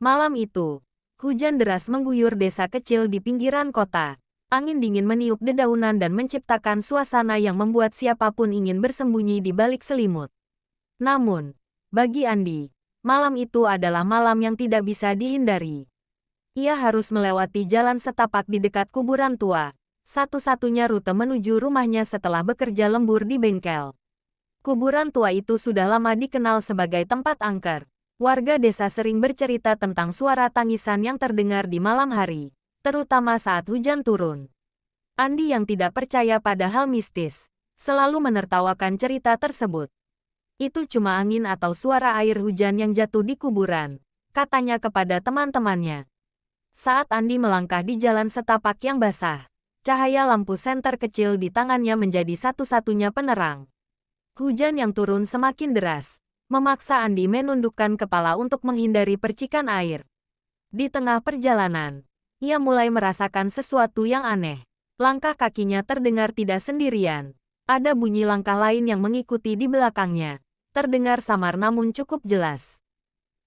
Malam itu, hujan deras mengguyur desa kecil di pinggiran kota. Angin dingin meniup dedaunan dan menciptakan suasana yang membuat siapapun ingin bersembunyi di balik selimut. Namun, bagi Andi, malam itu adalah malam yang tidak bisa dihindari. Ia harus melewati jalan setapak di dekat kuburan tua, satu-satunya rute menuju rumahnya setelah bekerja lembur di bengkel. Kuburan tua itu sudah lama dikenal sebagai tempat angker. Warga desa sering bercerita tentang suara tangisan yang terdengar di malam hari, terutama saat hujan turun. Andi yang tidak percaya pada hal mistis, selalu menertawakan cerita tersebut. Itu cuma angin atau suara air hujan yang jatuh di kuburan, katanya kepada teman-temannya. Saat Andi melangkah di jalan setapak yang basah, cahaya lampu senter kecil di tangannya menjadi satu-satunya penerang. Hujan yang turun semakin deras, memaksa Andi menundukkan kepala untuk menghindari percikan air. Di tengah perjalanan, ia mulai merasakan sesuatu yang aneh. Langkah kakinya terdengar tidak sendirian. Ada bunyi langkah lain yang mengikuti di belakangnya. Terdengar samar namun cukup jelas.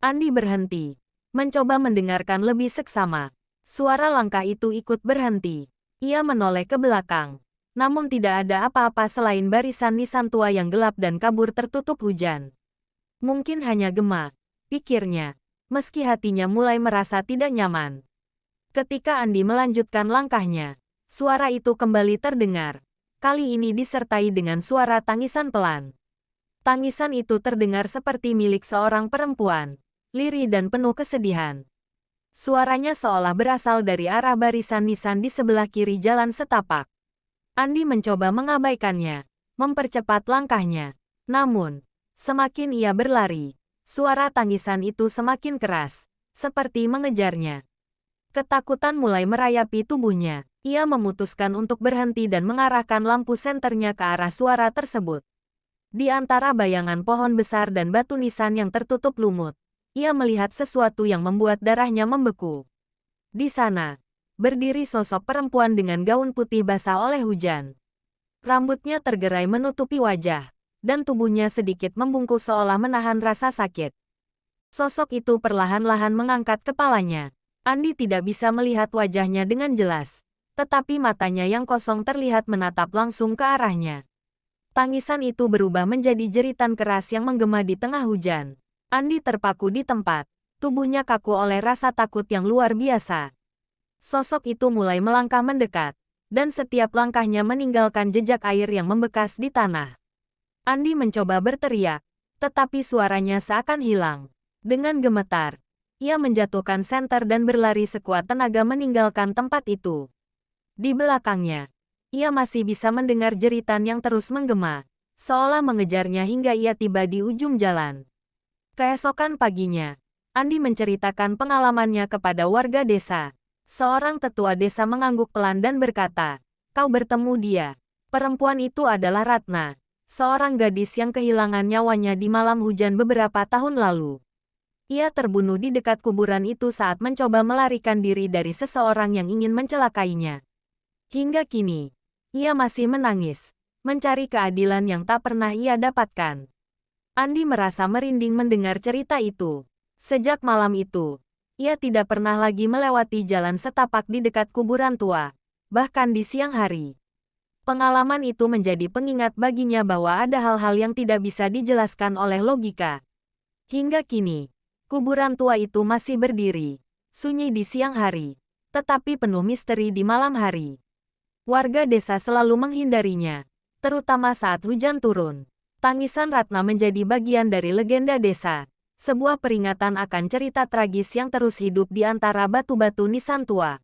Andi berhenti, mencoba mendengarkan lebih seksama. Suara langkah itu ikut berhenti. Ia menoleh ke belakang. Namun tidak ada apa-apa selain barisan nisan tua yang gelap dan kabur tertutup hujan. Mungkin hanya gema, pikirnya, meski hatinya mulai merasa tidak nyaman. Ketika Andi melanjutkan langkahnya, suara itu kembali terdengar. Kali ini disertai dengan suara tangisan pelan. Tangisan itu terdengar seperti milik seorang perempuan, lirih dan penuh kesedihan. Suaranya seolah berasal dari arah barisan nisan di sebelah kiri jalan setapak. Andi mencoba mengabaikannya, mempercepat langkahnya. Namun, semakin ia berlari, suara tangisan itu semakin keras, seperti mengejarnya. Ketakutan mulai merayapi tubuhnya. Ia memutuskan untuk berhenti dan mengarahkan lampu senternya ke arah suara tersebut. Di antara bayangan pohon besar dan batu nisan yang tertutup lumut, ia melihat sesuatu yang membuat darahnya membeku. Di sana, berdiri sosok perempuan dengan gaun putih basah oleh hujan. Rambutnya tergerai menutupi wajah, dan tubuhnya sedikit membungkuk seolah menahan rasa sakit. Sosok itu perlahan-lahan mengangkat kepalanya. Andi tidak bisa melihat wajahnya dengan jelas, tetapi matanya yang kosong terlihat menatap langsung ke arahnya. Tangisan itu berubah menjadi jeritan keras yang menggema di tengah hujan. Andi terpaku di tempat, tubuhnya kaku oleh rasa takut yang luar biasa. Sosok itu mulai melangkah mendekat, dan setiap langkahnya meninggalkan jejak air yang membekas di tanah. Andi mencoba berteriak, tetapi suaranya seakan hilang. Dengan gemetar, ia menjatuhkan senter dan berlari sekuat tenaga meninggalkan tempat itu. Di belakangnya, ia masih bisa mendengar jeritan yang terus menggema, seolah mengejarnya hingga ia tiba di ujung jalan. Keesokan paginya, Andi menceritakan pengalamannya kepada warga desa. Seorang tetua desa mengangguk pelan dan berkata, "Kau bertemu dia. Perempuan itu adalah Ratna, seorang gadis yang kehilangan nyawanya di malam hujan beberapa tahun lalu. Ia terbunuh di dekat kuburan itu saat mencoba melarikan diri dari seseorang yang ingin mencelakainya. Hingga kini, ia masih menangis, mencari keadilan yang tak pernah ia dapatkan." Andi merasa merinding mendengar cerita itu. Sejak malam itu, ia tidak pernah lagi melewati jalan setapak di dekat kuburan tua, bahkan di siang hari. Pengalaman itu menjadi pengingat baginya bahwa ada hal-hal yang tidak bisa dijelaskan oleh logika. Hingga kini, kuburan tua itu masih berdiri, sunyi di siang hari, tetapi penuh misteri di malam hari. Warga desa selalu menghindarinya, terutama saat hujan turun. Tangisan Ratna menjadi bagian dari legenda desa, sebuah peringatan akan cerita tragis yang terus hidup di antara batu-batu nisan tua.